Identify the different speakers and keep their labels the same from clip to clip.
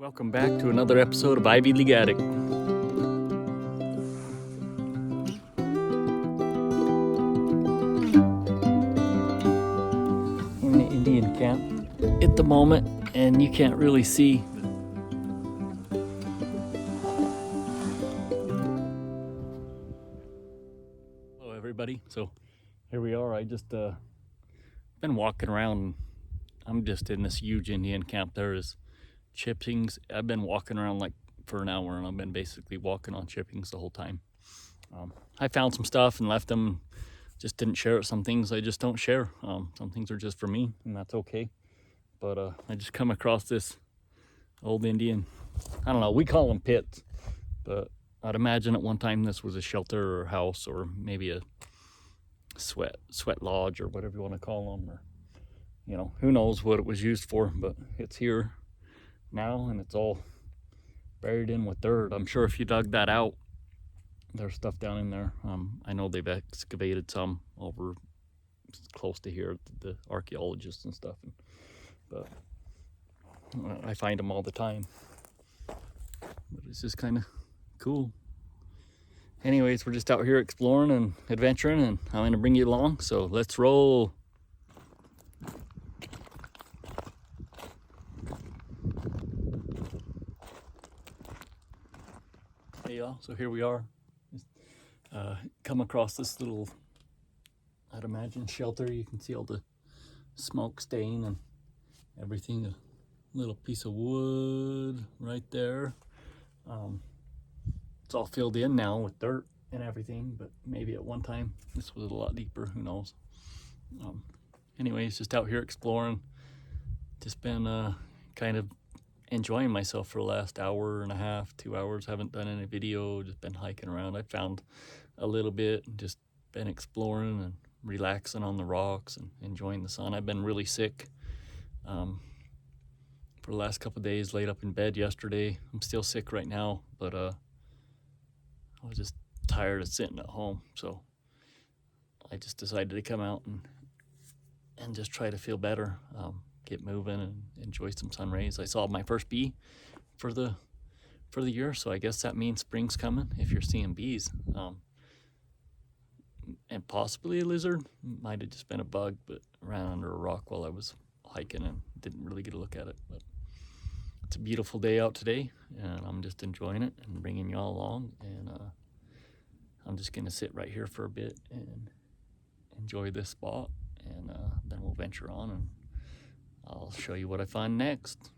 Speaker 1: Welcome back to another episode of Ivy League Attic. In the Indian camp at the moment, and you can't really see. Hello everybody, so here we are. I just been walking around. I'm just in this huge Indian camp. There is chippings. I've been walking around like for an hour, and I've been basically walking on chippings the whole time. I found some stuff and left them. Just didn't share it. Some things I just don't share. Some things are just for me, and that's okay. But I just come across this old Indian. I don't know. We call them pits, but I'd imagine at one time this was a shelter or house, or maybe a sweat lodge, or whatever you want to call them, or who knows what it was used for. But it's here now, and it's all buried in with dirt. I'm sure if you dug that out, there's stuff down in there. I know they've excavated some over close to here, the archaeologists and stuff, but I find them all the time. But it's just kind of cool. Anyways, we're just out here exploring and adventuring, and I'm going to bring you along, so let's roll. Hey y'all, so here we are. Come across this little, I'd imagine, shelter. You can see all the smoke stain and everything. A little piece of wood right there. It's all filled in now with dirt and everything, but maybe at one time this was a lot deeper, who knows. Anyways, just out here exploring. Just been kind of enjoying myself for the last hour and a half, 2 hours. Haven't done any video, just been hiking around. I found a little bit and just been exploring and relaxing on the rocks and enjoying the sun. I've been really sick for the last couple of days, laid up in bed yesterday. I'm still sick right now, but I was just tired of sitting at home, so I just decided to come out and just try to feel better, get moving and enjoy some sun rays. I saw my first bee for the year, so I guess that means spring's coming if you're seeing bees. And possibly a lizard. Might have just been a bug, but ran under a rock while I was hiking and didn't really get a look at it. But it's a beautiful day out today, and I'm just enjoying it and bringing you all along. And I'm just gonna sit right here for a bit and enjoy this spot, and then we'll venture on and I'll show you what I find next.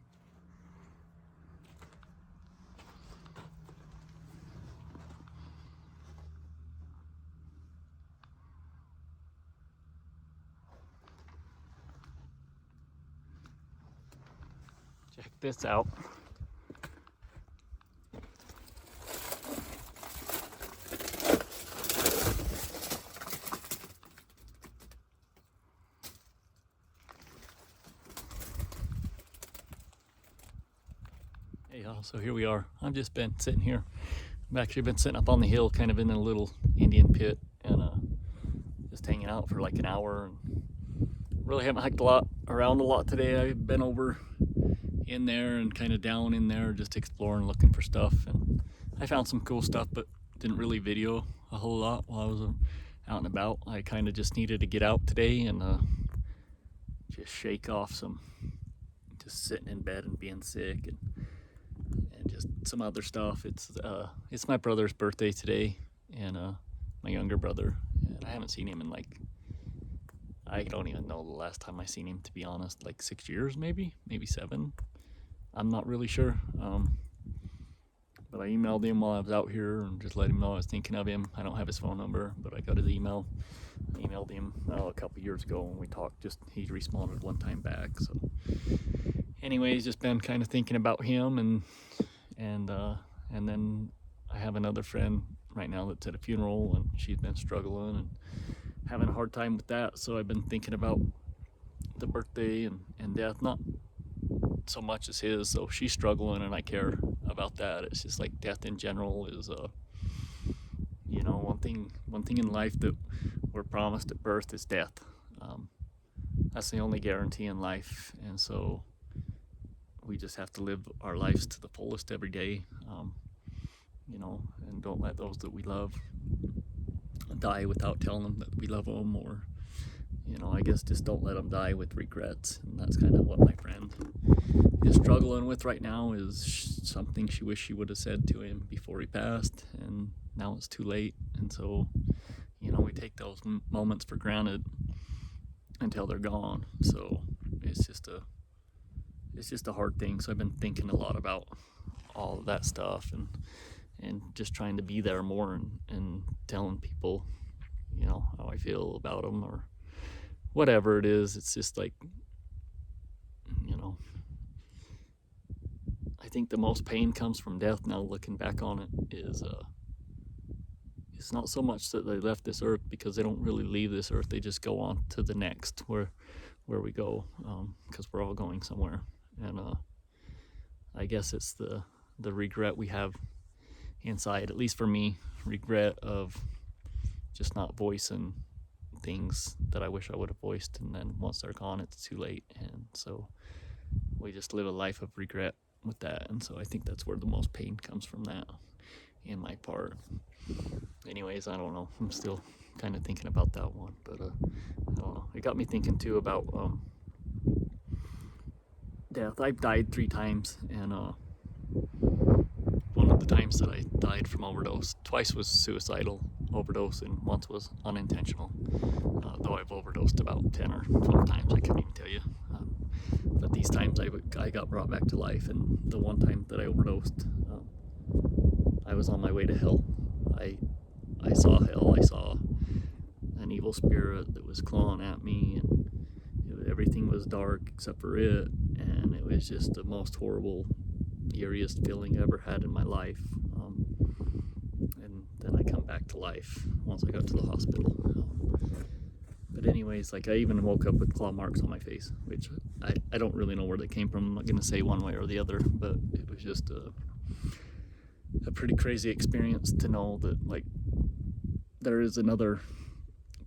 Speaker 1: Check this out. Hey y'all, so here we are. I've just been sitting here. I've actually been sitting up on the hill, kind of in a little Indian pit, and just hanging out for like an hour. And really haven't hiked around a lot today. I've been over in there and kind of down in there, just exploring, looking for stuff. And I found some cool stuff, but didn't really video a whole lot while I was out and about. I kind of just needed to get out today and just shake off some, just sitting in bed and being sick, and just some other stuff. It's my brother's birthday today, and my younger brother, and I haven't seen him in like, I don't even know the last time I seen him, to be honest, like 6 years, maybe 7. I'm not really sure. But I emailed him while I was out here and just let him know I was thinking of him. I don't have his phone number, but I got his email. I emailed him a couple years ago when we talked. Just he responded one time back. So anyways, just been kind of thinking about him, and then I have another friend right now that's at a funeral, and she's been struggling and having a hard time with that. So I've been thinking about the birthday and death, not so much as his. So she's struggling, and I care about that. It's just like death in general is one thing in life that we're promised at birth is death. That's the only guarantee in life, and so we just have to live our lives to the fullest every day, you know, and don't let those that we love die without telling them that we love them, or, you know, I guess just don't let them die with regrets. And that's kind of what my friend is struggling with right now, is something she wished she would have said to him before he passed, and now it's too late. And so, you know, we take those moments for granted until they're gone. So it's just a hard thing. So I've been thinking a lot about all of that stuff, and just trying to be there more, and telling people, you know, how I feel about them, or whatever it is. It's just like, you know, I think the most pain comes from death now, looking back on it, is it's not so much that they left this earth, because they don't really leave this earth. They just go on to the next, where we go, because we're all going somewhere. And I guess it's the regret we have inside, at least for me, regret of just not voicing things that I wish I would have voiced, and then once they're gone, it's too late. And so we just live a life of regret with that. And so I think that's where the most pain comes from, that in my part. Anyways, I don't know, I'm still kind of thinking about that one, but I don't know, it got me thinking too about death. I've died 3 times, and one of the times that I died from overdose, twice was suicidal overdose, and once was unintentional, though I've overdosed about 10 or 12 times, I can't even tell you. But these times I got brought back to life. And the one time that I overdosed, I was on my way to hell. I saw hell. I saw an evil spirit that was clawing at me, and everything was dark except for it, and it was just the most horrible, eeriest feeling I ever had in my life. And then I come back to life once I got to the hospital. But anyways, like, I even woke up with claw marks on my face, which I don't really know where they came from. I'm not going to say one way or the other, but it was just a pretty crazy experience to know that, like, there is another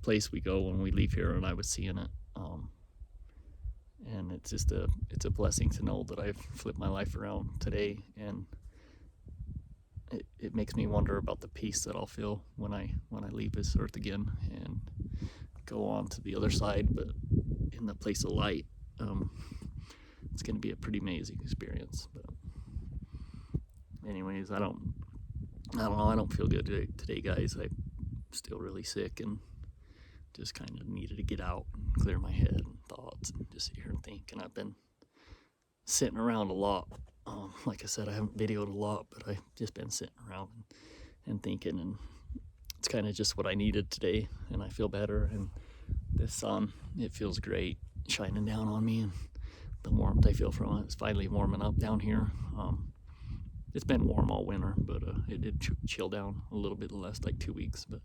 Speaker 1: place we go when we leave here, and I was seeing it. And it's just it's a blessing to know that I've flipped my life around today, and it makes me wonder about the peace that I'll feel when I leave this earth again and go on to the other side, but in the place of light. It's going to be a pretty amazing experience. But anyways, I don't know, I don't feel good today, guys. I'm still really sick, and just kind of needed to get out and clear my head and thoughts, and just sit here and think. And I've been sitting around a lot. Like I said, I haven't videoed a lot, but I've just been sitting around and thinking, and it's kind of just what I needed today, and I feel better. And this sun, it feels great shining down on me, and the warmth I feel from it is finally warming up down here. It's been warm all winter, but it did chill down a little bit the last like 2 weeks, but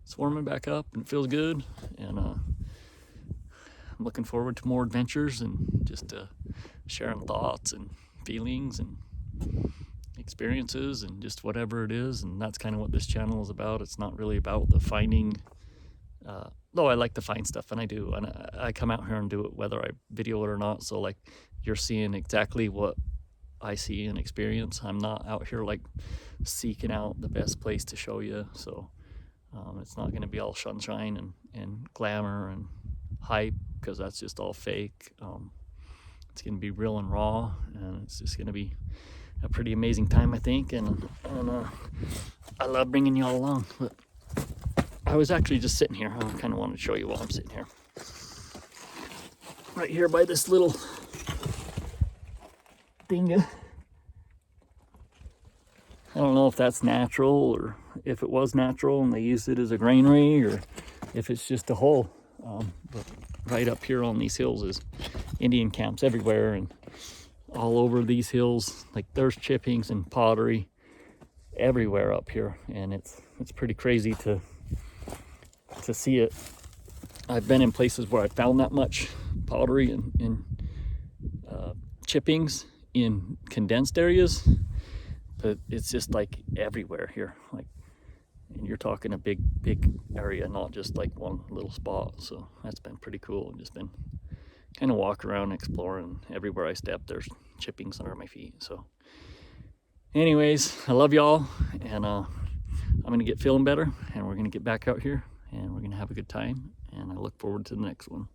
Speaker 1: it's warming back up, and it feels good. And I'm looking forward to more adventures, and just sharing thoughts and feelings and experiences, and just whatever it is. And that's kind of what this channel is about. It's not really about the finding, though I like to find stuff, and I do, and I come out here and do it whether I video it or not. So, like, you're seeing exactly what I see and experience. I'm not out here like seeking out the best place to show you. So it's not going to be all sunshine and glamour and hype, because that's just all fake. It's going to be real and raw, and it's just going to be a pretty amazing time, I think. And I love bringing you all along. But I was actually just sitting here. I kind of want to show you while I'm sitting here. Right here by this little thing. I don't know if that's natural, or if it was natural and they used it as a granary, or if it's just a hole. But right up here on these hills is Indian camps everywhere, and all over these hills, like, there's chippings and pottery everywhere up here, and it's pretty crazy to see it. I've been in places where I found that much pottery and chippings in condensed areas, but it's just like everywhere here. Like, and you're talking a big area, not just like one little spot. So that's been pretty cool. I've just been kind of walking around exploring. Everywhere I step, there's chippings under my feet. So anyways, I love y'all, and I'm gonna get feeling better, and we're gonna get back out here, and we're gonna have a good time, and I look forward to the next one.